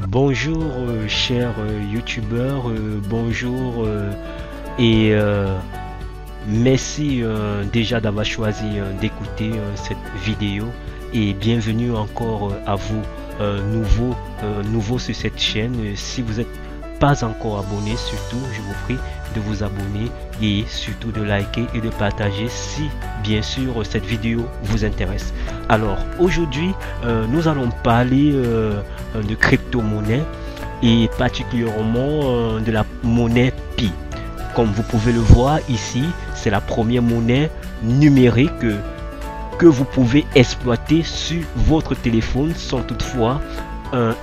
Bonjour chers youtubeurs, bonjour et merci déjà d'avoir choisi d'écouter cette vidéo et bienvenue encore à vous nouveau sur cette chaîne. Si vous n'êtes pas encore abonné, surtout je vous prie de vous abonner et surtout de liker et de partager si bien sûr cette vidéo vous intéresse. Alors aujourd'hui nous allons parler de crypto-monnaie et particulièrement de la monnaie Pi. Comme vous pouvez le voir ici, c'est la première monnaie numérique que vous pouvez exploiter sur votre téléphone sans toutefois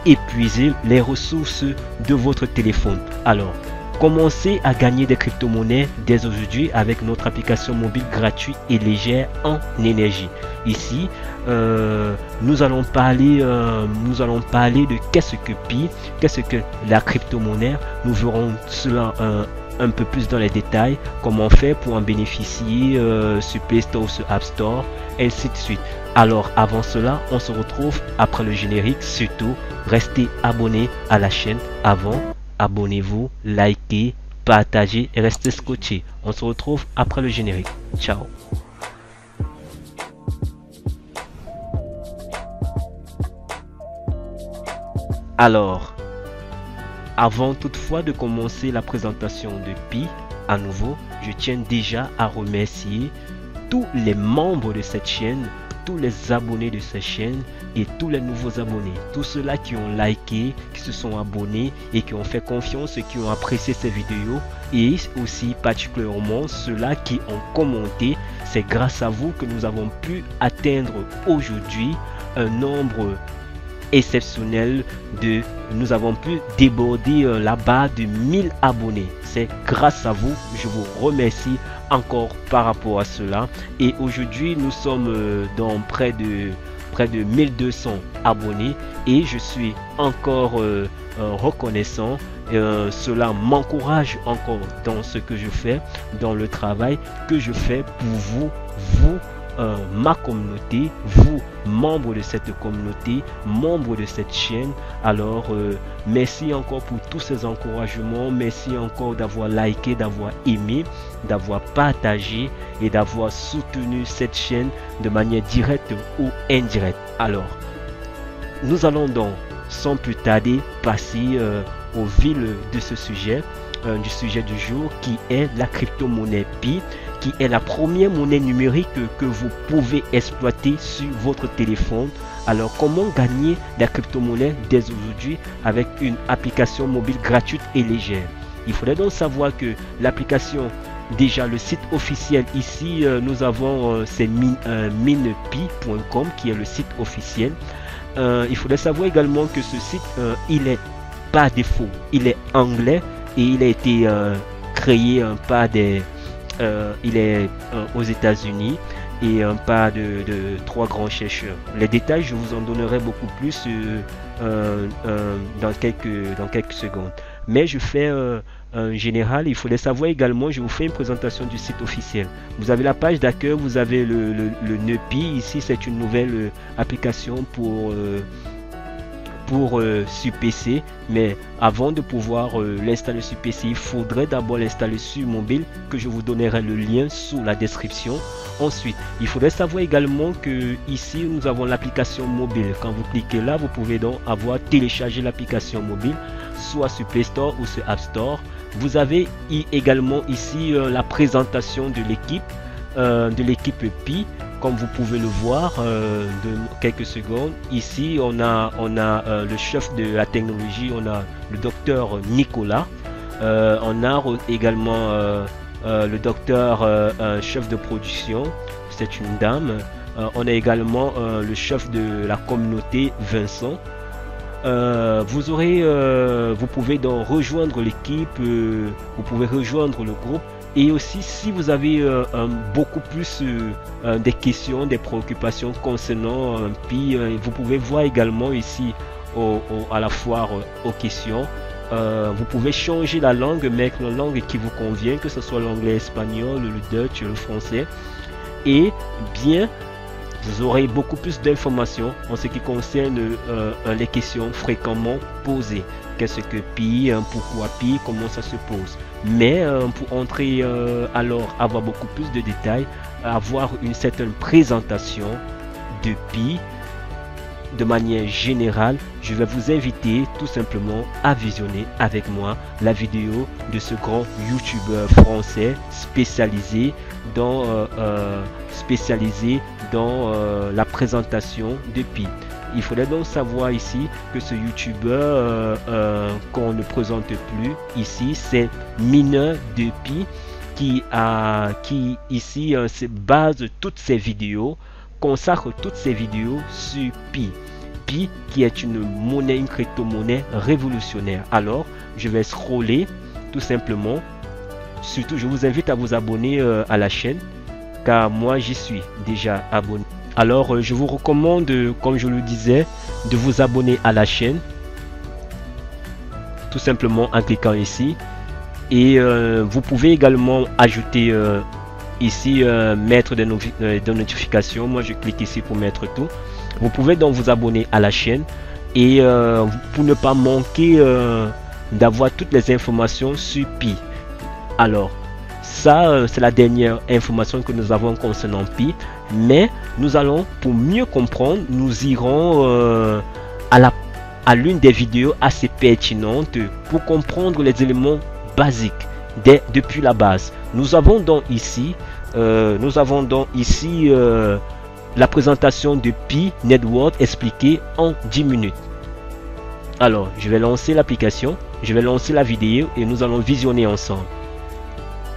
épuiser les ressources de votre téléphone. Alors, commencez à gagner des crypto-monnaies dès aujourd'hui avec notre application mobile gratuite et légère en énergie. Ici, nous allons parler de qu'est-ce que Pi, qu'est-ce que la crypto-monnaie. Nous verrons cela un peu plus dans les détails, comment faire pour en bénéficier sur Play Store ou sur App Store, et ainsi de suite. Alors avant cela, on se retrouve après le générique. Surtout, restez abonnés à la chaîne avant. Abonnez-vous, likez, partagez et restez scotchés. On se retrouve après le générique. Ciao. Alors, avant toutefois de commencer la présentation de Pi, à nouveau, je tiens déjà à remercier tous les membres de cette chaîne, tous les abonnés de cette chaîne et tous les nouveaux abonnés, tous ceux-là qui ont liké, qui se sont abonnés et qui ont fait confiance et qui ont apprécié ces vidéos, et aussi particulièrement ceux-là qui ont commenté. C'est grâce à vous que nous avons pu atteindre aujourd'hui un nombre exceptionnel nous avons pu déborder la barre de 1000 abonnés. C'est grâce à vous, je vous remercie encore par rapport à cela. Et aujourd'hui nous sommes dans près de 1200 abonnés et je suis encore reconnaissant. Cela m'encourage encore dans ce que je fais, dans le travail que je fais pour vous ma communauté, vous membres de cette communauté, membres de cette chaîne. Alors merci encore pour tous ces encouragements, merci encore d'avoir liké, d'avoir aimé, d'avoir partagé et d'avoir soutenu cette chaîne de manière directe ou indirecte. Alors nous allons donc sans plus tarder passer au vif de ce sujet, du sujet du jour, qui est la crypto-monnaie Pi, qui est la première monnaie numérique que vous pouvez exploiter sur votre téléphone. Alors comment gagner la crypto-monnaie dès aujourd'hui avec une application mobile gratuite et légère? Il faudrait donc savoir que l'application, déjà le site officiel ici, nous avons c'est minepi.com qui est le site officiel. Il faudrait savoir également que ce site il est par défaut, il est anglais et il a été créé par des il est aux États-Unis et par de 3 grands chercheurs. Les détails, je vous en donnerai beaucoup plus dans quelques secondes. Mais je fais en général, il faudrait savoir également, je vous fais une présentation du site officiel. Vous avez la page d'accueil, vous avez le nœud Pi. Ici, c'est une nouvelle application pour sur PC, mais avant de pouvoir l'installer sur PC, il faudrait d'abord l'installer sur mobile, que je vous donnerai le lien sous la description. Ensuite, il faudrait savoir également que ici nous avons l'application mobile. Quand vous cliquez là, vous pouvez donc avoir téléchargé l'application mobile, soit sur Play Store ou sur App Store. Vous avez également ici la présentation de l'équipe Pi. Comme vous pouvez le voir de quelques secondes, ici on a le chef de la technologie, on a le docteur Nicolas, on a également le docteur chef de production, c'est une dame, on a également le chef de la communauté, Vincent. Vous pouvez donc rejoindre l'équipe, vous pouvez rejoindre le groupe. Et aussi, si vous avez beaucoup plus des questions, des préoccupations concernant Pi, vous pouvez voir également ici à la foire aux questions. Vous pouvez changer la langue, mettre la langue qui vous convient, que ce soit l'anglais, espagnol, le Dutch, le français. Et bien vous aurez beaucoup plus d'informations en ce qui concerne les questions fréquemment posées. Qu'est-ce que Pi, pourquoi Pi, comment ça se pose. Mais pour entrer alors avoir beaucoup plus de détails, avoir une certaine présentation de Pi de manière générale, je vais vous inviter tout simplement à visionner avec moi la vidéo de ce grand youtubeur français spécialisé dans la présentation de Pi. Il faudrait donc savoir ici que ce youtubeur qu'on ne présente plus ici, c'est Mineur de Pi qui ici se base toutes ses vidéos, consacre toutes ses vidéos sur Pi. Pi qui est une monnaie, une crypto-monnaie révolutionnaire. Alors, je vais scroller tout simplement. Surtout, je vous invite à vous abonner à la chaîne, car moi, j'y suis déjà abonné. Alors, je vous recommande, comme je le disais, de vous abonner à la chaîne, tout simplement en cliquant ici. Et vous pouvez également ajouter ici mettre des notifications. Moi je clique ici pour mettre tout. Vous pouvez donc vous abonner à la chaîne et pour ne pas manquer d'avoir toutes les informations sur Pi. Alors ça c'est la dernière information que nous avons concernant Pi, mais nous allons, pour mieux comprendre, nous irons à l'une des vidéos assez pertinentes pour comprendre les éléments basiques depuis la base. Nous avons donc ici la présentation de Pi Network expliquée en 10 minutes. Alors, je vais lancer l'application, je vais lancer la vidéo et nous allons visionner ensemble.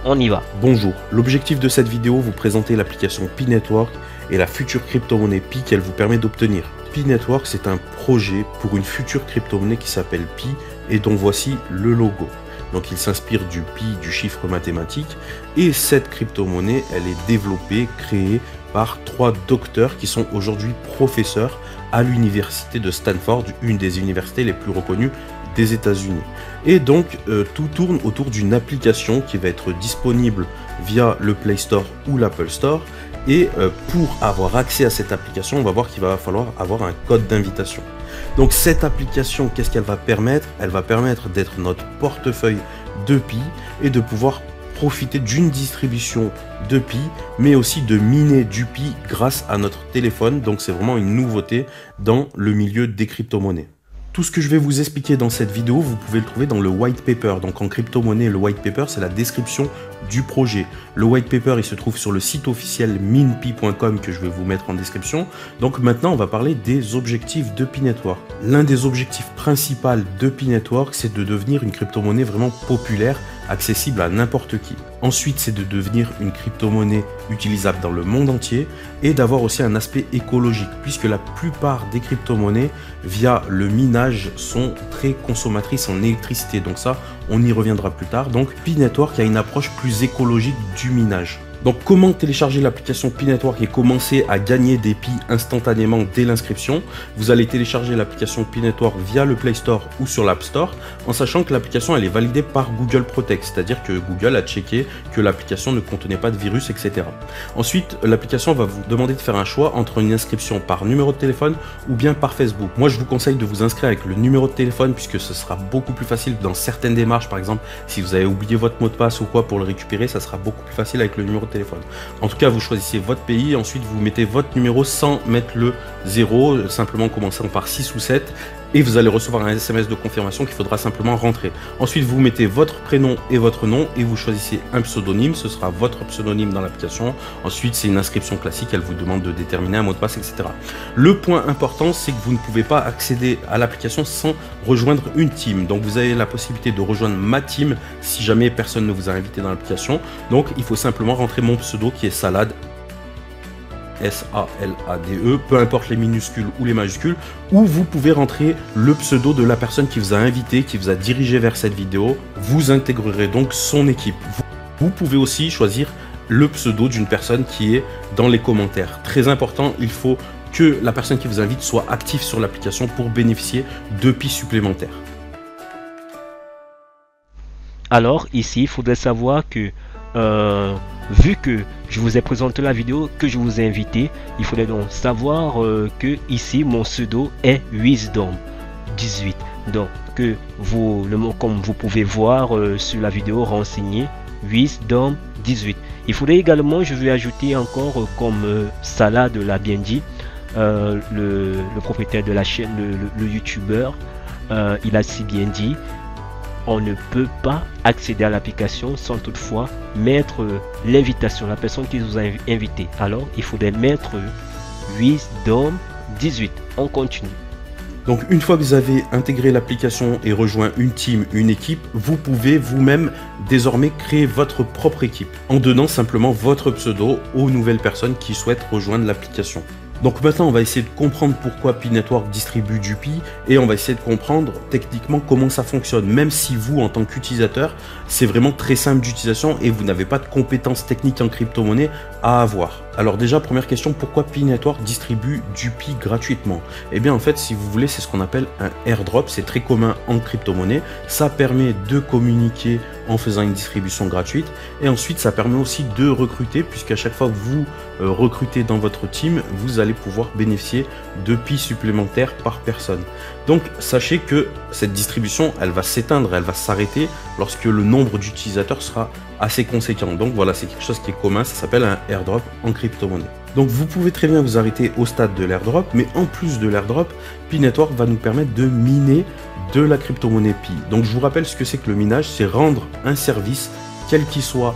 On y va. Bonjour, l'objectif de cette vidéo, vous présenter l'application Pi Network et la future crypto-monnaie Pi qu'elle vous permet d'obtenir. Pi Network, c'est un projet pour une future crypto-monnaie qui s'appelle Pi et dont voici le logo. Donc il s'inspire du pi, du chiffre mathématique, et cette crypto-monnaie, elle est développée, créée par 3 docteurs qui sont aujourd'hui professeurs à l'université de Stanford, une des universités les plus reconnues des États-Unis. Et donc tout tourne autour d'une application qui va être disponible via le Play Store ou l'Apple Store. Et pour avoir accès à cette application, on va voir qu'il va falloir avoir un code d'invitation. Donc cette application, qu'est-ce qu'elle va permettre? Elle va permettre d'être notre portefeuille de Pi et de pouvoir profiter d'une distribution de Pi, mais aussi de miner du Pi grâce à notre téléphone. Donc c'est vraiment une nouveauté dans le milieu des crypto-monnaies. Tout ce que je vais vous expliquer dans cette vidéo, vous pouvez le trouver dans le white paper. Donc en crypto-monnaie, le white paper, c'est la description du projet. Le white paper, il se trouve sur le site officiel minpi.com que je vais vous mettre en description. Donc maintenant, on va parler des objectifs de Pi Network. L'un des objectifs principaux de Pi Network, c'est de devenir une crypto-monnaie vraiment populaire, accessible à n'importe qui. Ensuite, c'est de devenir une crypto-monnaie utilisable dans le monde entier et d'avoir aussi un aspect écologique, puisque la plupart des crypto-monnaies, via le minage, sont très consommatrices en électricité. Donc ça, on y reviendra plus tard. Donc Pi Network a une approche plus écologique du minage. Donc comment télécharger l'application Pi Network et commencer à gagner des Pi instantanément dès l'inscription? Vous allez télécharger l'application Pi Network via le Play Store ou sur l'App Store, en sachant que l'application elle est validée par Google Protect, c'est-à-dire que Google a checké que l'application ne contenait pas de virus, etc. Ensuite, l'application va vous demander de faire un choix entre une inscription par numéro de téléphone ou bien par Facebook. Moi, je vous conseille de vous inscrire avec le numéro de téléphone puisque ce sera beaucoup plus facile dans certaines démarches. Par exemple, si vous avez oublié votre mot de passe ou quoi pour le récupérer, ça sera beaucoup plus facile avec le numéro de téléphone. En tout cas, vous choisissez votre pays, ensuite vous mettez votre numéro sans mettre le 0, simplement commençant par 6 ou 7, et vous allez recevoir un SMS de confirmation qu'il faudra simplement rentrer. Ensuite, vous mettez votre prénom et votre nom et vous choisissez un pseudonyme, ce sera votre pseudonyme dans l'application. Ensuite, c'est une inscription classique, elle vous demande de déterminer un mot de passe, etc. Le point important, c'est que vous ne pouvez pas accéder à l'application sans rejoindre une team. Donc, vous avez la possibilité de rejoindre ma team si jamais personne ne vous a invité dans l'application. Donc, il faut simplement rentrer mon pseudo qui est Salade. S-A-L-A-D-E, peu importe les minuscules ou les majuscules, ou vous pouvez rentrer le pseudo de la personne qui vous a invité, qui vous a dirigé vers cette vidéo. Vous intégrerez donc son équipe. Vous pouvez aussi choisir le pseudo d'une personne qui est dans les commentaires. Très important, il faut que la personne qui vous invite soit active sur l'application pour bénéficier de Pi supplémentaires. Alors ici, il faudrait savoir que vu que je vous ai présenté la vidéo, que je vous ai invité, il faudrait donc savoir que ici mon pseudo est Wisdom18. Donc que comme vous pouvez voir sur la vidéo renseignée, Wisdom18. Il faudrait également, je vais ajouter encore comme Salade l'a bien dit, le propriétaire de la chaîne, le youtubeur, il a si bien dit, on ne peut pas accéder à l'application sans toutefois mettre l'invitation, la personne qui vous a invité. Alors il faudrait mettre Wisdom18. On continue. Donc une fois que vous avez intégré l'application et rejoint une team, une équipe, vous pouvez vous-même désormais créer votre propre équipe en donnant simplement votre pseudo aux nouvelles personnes qui souhaitent rejoindre l'application. Donc maintenant on va essayer de comprendre pourquoi Pi Network distribue du Pi et on va essayer de comprendre techniquement comment ça fonctionne, même si vous en tant qu'utilisateur c'est vraiment très simple d'utilisation et vous n'avez pas de compétences techniques en crypto-monnaie à avoir. Alors déjà première question, pourquoi Pi Network distribue du Pi gratuitement? Eh bien en fait si vous voulez c'est ce qu'on appelle un airdrop, c'est très commun en crypto-monnaie, ça permet de communiquer en faisant une distribution gratuite et ensuite ça permet aussi de recruter puisqu'à chaque fois que vous recrutez dans votre team, vous allez pouvoir bénéficier de Pi supplémentaires par personne. Donc sachez que cette distribution elle va s'éteindre, elle va s'arrêter lorsque le nombre d'utilisateurs sera assez conséquent. Donc voilà, c'est quelque chose qui est commun, ça s'appelle un airdrop en crypto-monnaie. Donc vous pouvez très bien vous arrêter au stade de l'airdrop, mais en plus de l'airdrop, Pi Network va nous permettre de miner de la crypto-monnaie Pi. Donc je vous rappelle ce que c'est que le minage, c'est rendre un service, quel qu'il soit,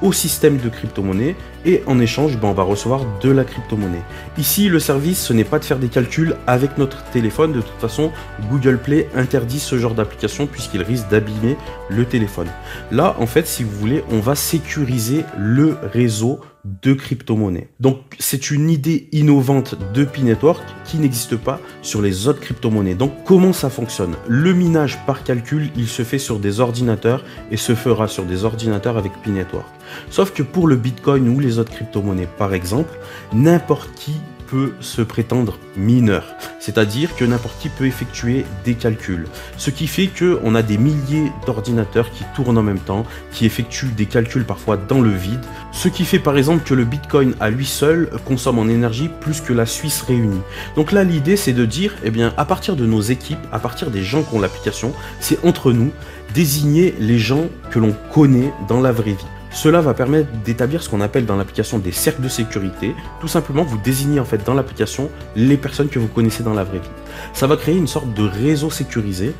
au système de crypto-monnaie et en échange on va recevoir de la crypto-monnaie. Ici le service ce n'est pas de faire des calculs avec notre téléphone, de toute façon Google Play interdit ce genre d'application puisqu'il risque d'abîmer le téléphone. Là en fait si vous voulez on va sécuriser le réseau de crypto-monnaie. Donc c'est une idée innovante de Pi Network qui n'existe pas sur les autres crypto-monnaies. Donc comment ça fonctionne? Le minage par calcul il se fait sur des ordinateurs et se fera sur des ordinateurs avec Pi Network. Sauf que pour le Bitcoin ou les autres crypto-monnaies par exemple, n'importe qui peut se prétendre mineur, c'est-à-dire que n'importe qui peut effectuer des calculs, ce qui fait que on a des milliers d'ordinateurs qui tournent en même temps, qui effectuent des calculs parfois dans le vide, ce qui fait par exemple que le Bitcoin à lui seul consomme en énergie plus que la Suisse réunie. Donc là l'idée c'est de dire, eh bien à partir de nos équipes, à partir des gens qui ont l'application, c'est entre nous désigner les gens que l'on connaît dans la vraie vie. Cela va permettre d'établir ce qu'on appelle dans l'application des cercles de sécurité. Tout simplement, vous désignez en fait dans l'application les personnes que vous connaissez dans la vraie vie. Ça va créer une sorte de réseau sécurisé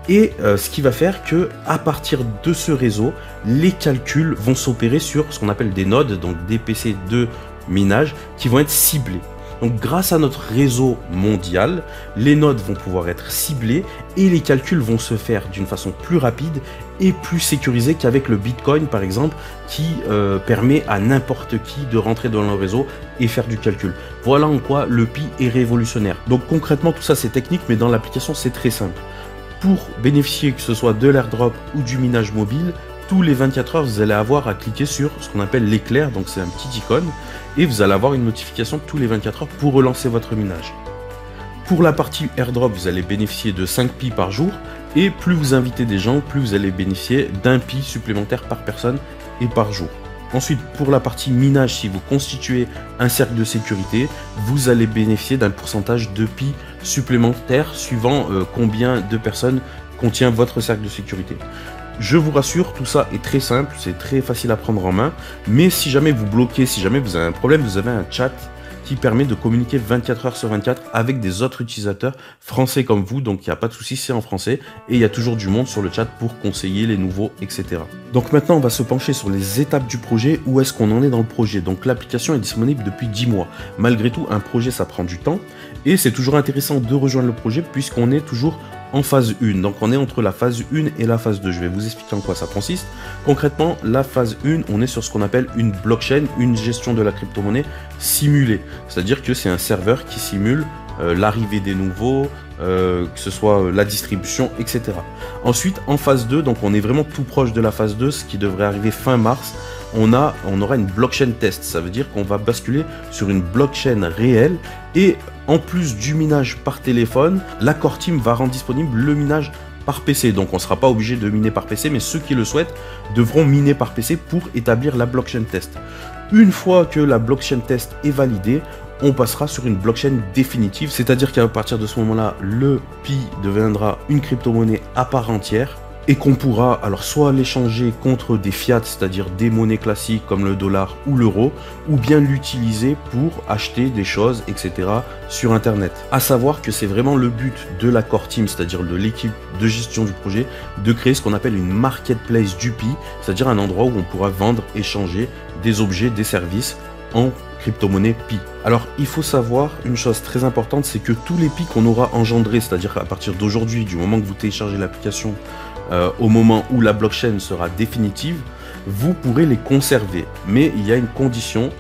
et ce qui va faire que à partir de ce réseau, les calculs vont s'opérer sur ce qu'on appelle des nodes, donc des PC de minage qui vont être ciblés. Donc grâce à notre réseau mondial, les nodes vont pouvoir être ciblées et les calculs vont se faire d'une façon plus rapide et plus sécurisée qu'avec le Bitcoin par exemple qui permet à n'importe qui de rentrer dans le réseau et faire du calcul. Voilà en quoi le Pi est révolutionnaire. Donc concrètement tout ça c'est technique mais dans l'application c'est très simple. Pour bénéficier que ce soit de l'airdrop ou du minage mobile, tous les 24 heures, vous allez avoir à cliquer sur ce qu'on appelle l'éclair, donc c'est un petit icône, et vous allez avoir une notification tous les 24 heures pour relancer votre minage. Pour la partie airdrop, vous allez bénéficier de 5 Pi par jour, et plus vous invitez des gens, plus vous allez bénéficier d'un Pi supplémentaire par personne et par jour. Ensuite, pour la partie minage, si vous constituez un cercle de sécurité, vous allez bénéficier d'un pourcentage de Pi supplémentaire suivant combien de personnes contient votre cercle de sécurité. Je vous rassure, tout ça est très simple, c'est très facile à prendre en main, mais si jamais vous bloquez, si jamais vous avez un problème, vous avez un chat qui permet de communiquer 24 heures sur 24 avec des autres utilisateurs français comme vous, donc il n'y a pas de souci, c'est en français, et il y a toujours du monde sur le chat pour conseiller les nouveaux, etc. Donc maintenant, on va se pencher sur les étapes du projet, où est-ce qu'on en est dans le projet. Donc l'application est disponible depuis 10 mois. Malgré tout, un projet, ça prend du temps, et c'est toujours intéressant de rejoindre le projet, puisqu'on est toujours en phase 1, donc on est entre la phase 1 et la phase 2. Je vais vous expliquer en quoi ça consiste. Concrètement, la phase 1, on est sur ce qu'on appelle une blockchain, une gestion de la crypto-monnaie simulée. C'est-à-dire que c'est un serveur qui simule l'arrivée des nouveaux, que ce soit la distribution, etc. Ensuite, en phase 2, donc on est vraiment tout proche de la phase 2, ce qui devrait arriver fin mars, on aura une blockchain test. Ça veut dire qu'on va basculer sur une blockchain réelle et en plus du minage par téléphone, la Core Team va rendre disponible le minage par PC. Donc on ne sera pas obligé de miner par PC, mais ceux qui le souhaitent devront miner par PC pour établir la blockchain test. Une fois que la blockchain test est validée, on passera sur une blockchain définitive, c'est-à-dire qu'à partir de ce moment-là, le Pi deviendra une crypto-monnaie à part entière et qu'on pourra alors soit l'échanger contre des fiat, c'est-à-dire des monnaies classiques comme le dollar ou l'euro, ou bien l'utiliser pour acheter des choses, etc. sur Internet. À savoir que c'est vraiment le but de la core team, c'est-à-dire de l'équipe de gestion du projet, de créer ce qu'on appelle une marketplace du Pi, c'est-à-dire un endroit où on pourra vendre, échanger des objets, des services en crypto-monnaie Pi. Alors il faut savoir une chose très importante, c'est que tous les Pi qu'on aura engendrés, c'est-à-dire à partir d'aujourd'hui, du moment que vous téléchargez l'application, au moment où la blockchain sera définitive, vous pourrez les conserver. Mais il y a une condition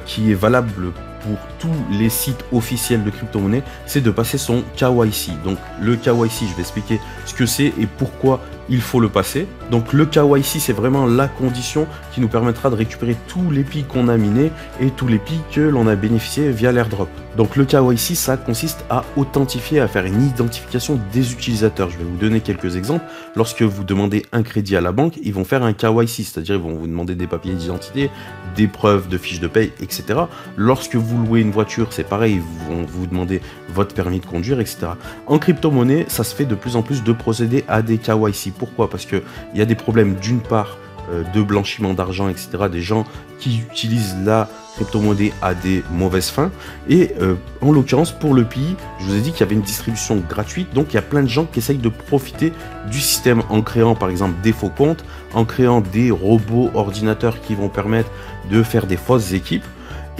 qui est valable pour tous les sites officiels de crypto-monnaie, c'est de passer son KYC. Donc le KYC, je vais expliquer ce que c'est et pourquoi il faut le passer. Donc le KYC, c'est vraiment la condition qui nous permettra de récupérer tous les Pi qu'on a minés et tous les Pi que l'on a bénéficié via l'airdrop. Donc le KYC, ça consiste à authentifier, à faire une identification des utilisateurs. Je vais vous donner quelques exemples. Lorsque vous demandez un crédit à la banque, ils vont faire un KYC, c'est-à-dire ils vont vous demander des papiers d'identité, des preuves de fiches de paye, etc. Lorsque vous louez une voiture, c'est pareil, ils vont vous demander votre permis de conduire, etc. En crypto-monnaie, ça se fait de plus en plus de procéder à des KYC. Pourquoi? Parce qu'il y a des problèmes d'une part de blanchiment d'argent, etc. Des gens qui utilisent la crypto-monnaie à des mauvaises fins. Et en l'occurrence, pour le Pi, je vous ai dit qu'il y avait une distribution gratuite. Donc, il y a plein de gens qui essayent de profiter du système en créant, par exemple, des faux comptes, en créant des robots ordinateurs qui vont permettre de faire des fausses équipes.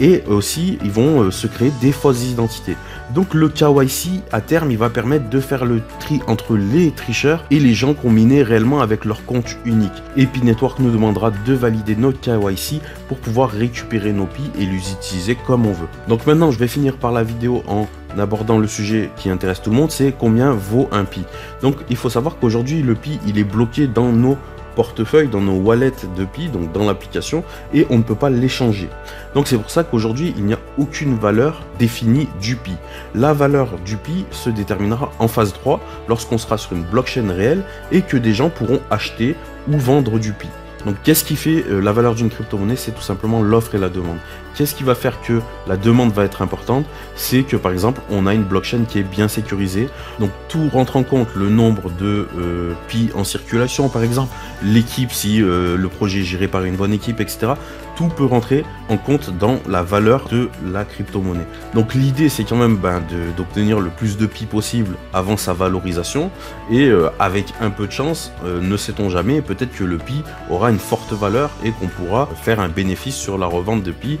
Et aussi, ils vont se créer des fausses identités. Donc le KYC, à terme, il va permettre de faire le tri entre les tricheurs et les gens qui ont miné réellement avec leur compte unique. Et Pi Network nous demandera de valider notre KYC pour pouvoir récupérer nos Pi et les utiliser comme on veut. Donc maintenant, je vais finir par la vidéo en abordant le sujet qui intéresse tout le monde, c'est combien vaut un Pi. Donc il faut savoir qu'aujourd'hui, le Pi, il est bloqué dans nos portefeuille, dans nos wallets de Pi, donc dans l'application, et on ne peut pas l'échanger. Donc c'est pour ça qu'aujourd'hui il n'y a aucune valeur définie du Pi. La valeur du Pi se déterminera en phase 3 lorsqu'on sera sur une blockchain réelle et que des gens pourront acheter ou vendre du Pi. Donc qu'est-ce qui fait la valeur d'une crypto-monnaie? C'est tout simplement l'offre et la demande. Qu'est-ce qui va faire que la demande va être importante? C'est que par exemple on a une blockchain qui est bien sécurisée. Donc tout rentre en compte, le nombre de Pi en circulation par exemple, l'équipe si le projet est géré par une bonne équipe, etc. Tout peut rentrer en compte dans la valeur de la crypto-monnaie. Donc l'idée c'est quand même d'obtenir le plus de Pi possible avant sa valorisation. Et avec un peu de chance, ne sait-on jamais, peut-être que le Pi aura une forte valeur et qu'on pourra faire un bénéfice sur la revente de Pi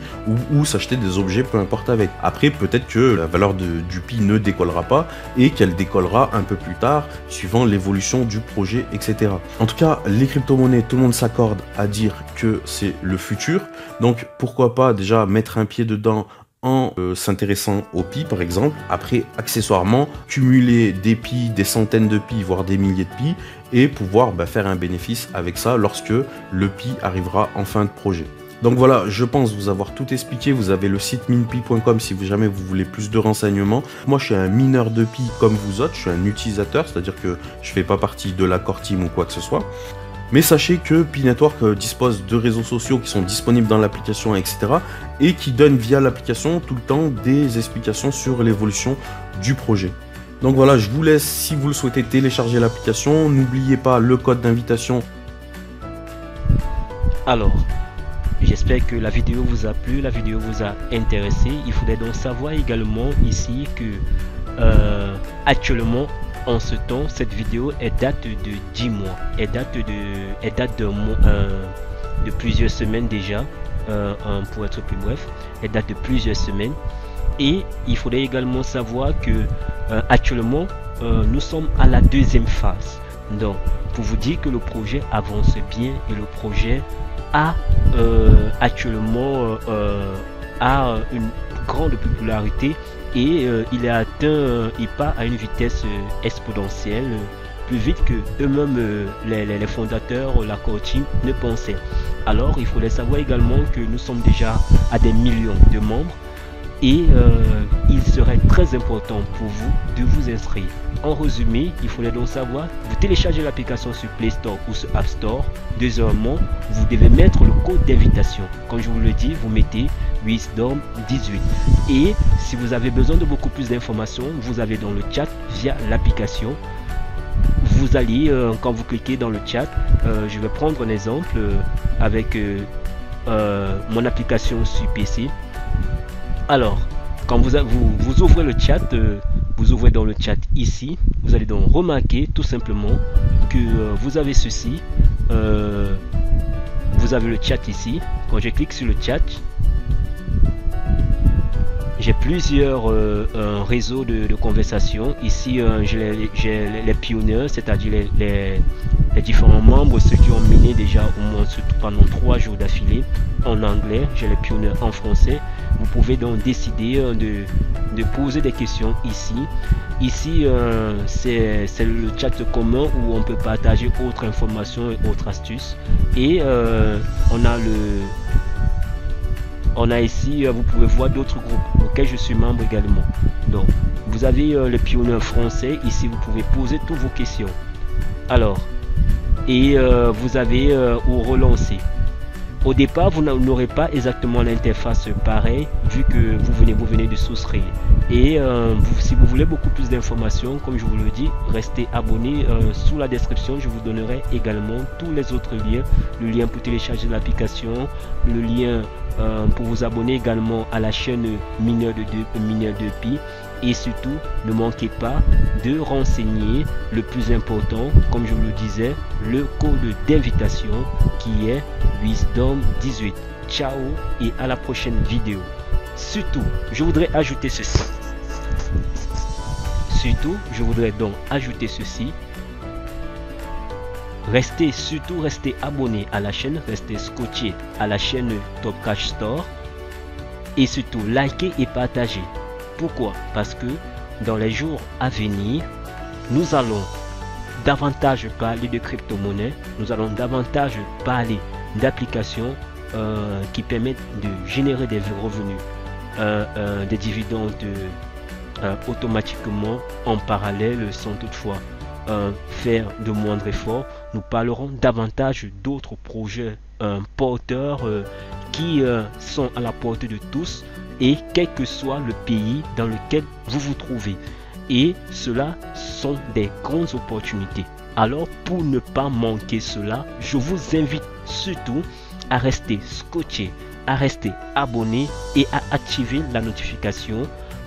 ou s'acheter des objets, peu importe avec. Après, peut-être que la valeur du Pi ne décollera pas et qu'elle décollera un peu plus tard, suivant l'évolution du projet, etc. En tout cas, les crypto-monnaies, tout le monde s'accorde à dire que c'est le futur. Donc, pourquoi pas déjà mettre un pied dedans en s'intéressant au Pi par exemple, après accessoirement cumuler des Pi, des centaines de Pi, voire des milliers de Pi et pouvoir faire un bénéfice avec ça lorsque le Pi arrivera en fin de projet. Donc voilà, je pense vous avoir tout expliqué. Vous avez le site minpi.com si jamais vous voulez plus de renseignements. Moi je suis un mineur de Pi comme vous autres, je suis un utilisateur, c'est-à-dire que je fais pas partie de la core team ou quoi que ce soit. Mais sachez que Pi Network dispose de réseaux sociaux qui sont disponibles dans l'application, etc. et qui donnent via l'application tout le temps des explications sur l'évolution du projet. Donc voilà, je vous laisse si vous le souhaitez télécharger l'application. N'oubliez pas le code d'invitation. Alors, j'espère que la vidéo vous a plu, la vidéo vous a intéressé. Il faudrait donc savoir également ici que actuellement, en ce temps, cette vidéo date de 10 mois. Elle date de plusieurs semaines déjà, pour être plus bref. Elle date de plusieurs semaines. Et il faudrait également savoir que actuellement, nous sommes à la deuxième phase. Donc, pour vous dire que le projet avance bien et le projet a actuellement une grande popularité et il a atteint, il part à une vitesse exponentielle, plus vite que eux-mêmes les fondateurs, la core team ne pensaient. Alors il faudrait savoir également que nous sommes déjà à des millions de membres et il serait très important pour vous de vous inscrire. En résumé, il faudrait donc savoir, vous téléchargez l'application sur Play Store ou sur App Store. Deuxièmement, vous devez mettre le code d'invitation. Comme je vous le dis, vous mettez Wisdom 18. Et si vous avez besoin de beaucoup plus d'informations, vous avez dans le chat via l'application. Vous allez, quand vous cliquez dans le chat, je vais prendre un exemple avec mon application sur PC. Alors, quand vous ouvrez le chat, vous ouvrez dans le chat ici, vous allez donc remarquer tout simplement que vous avez ceci. Vous avez le chat ici. Quand je clique sur le chat, j'ai plusieurs réseaux de conversation. Ici, j'ai les pionniers, c'est-à-dire les différents membres, ceux qui ont miné déjà au moins pendant 3 jours d'affilée en anglais. J'ai les pionniers en français. Vous pouvez donc décider de poser des questions ici. Ici, c'est le chat commun où on peut partager autres informations et autres astuces. Et on a ici, vous pouvez voir d'autres groupes auxquels je suis membre également. Donc, vous avez le pionnier français. Ici, vous pouvez poser toutes vos questions. Alors, et vous avez où relancer. Au départ, vous n'aurez pas exactement l'interface pareille vu que vous venez de souscrire. Et si vous voulez beaucoup plus d'informations, comme je vous le dis, restez abonné. Sous la description, je vous donnerai également tous les autres liens. Le lien pour télécharger l'application, le lien pour vous abonner également à la chaîne Mineur de Pi. Et surtout, ne manquez pas de renseigner le plus important, comme je vous le disais, le code d'invitation qui est Wisdom 18. Ciao et à la prochaine vidéo. Surtout, je voudrais ajouter ceci. Restez abonné à la chaîne, restez scotché à la chaîne Top Cash Store. Et surtout, likez et partagez. Pourquoi? Parce que dans les jours à venir, nous allons davantage parler de crypto-monnaie, nous allons davantage parler d'applications qui permettent de générer des revenus, des dividendes automatiquement en parallèle sans toutefois faire de moindres efforts. Nous parlerons davantage d'autres projets porteurs qui sont à la portée de tous et quel que soit le pays dans lequel vous vous trouvez. Et cela sont des grandes opportunités. Alors pour ne pas manquer cela, je vous invite surtout à rester scotché, à rester abonné et à activer la notification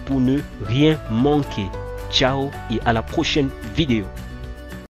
pour ne rien manquer. Ciao et à la prochaine vidéo.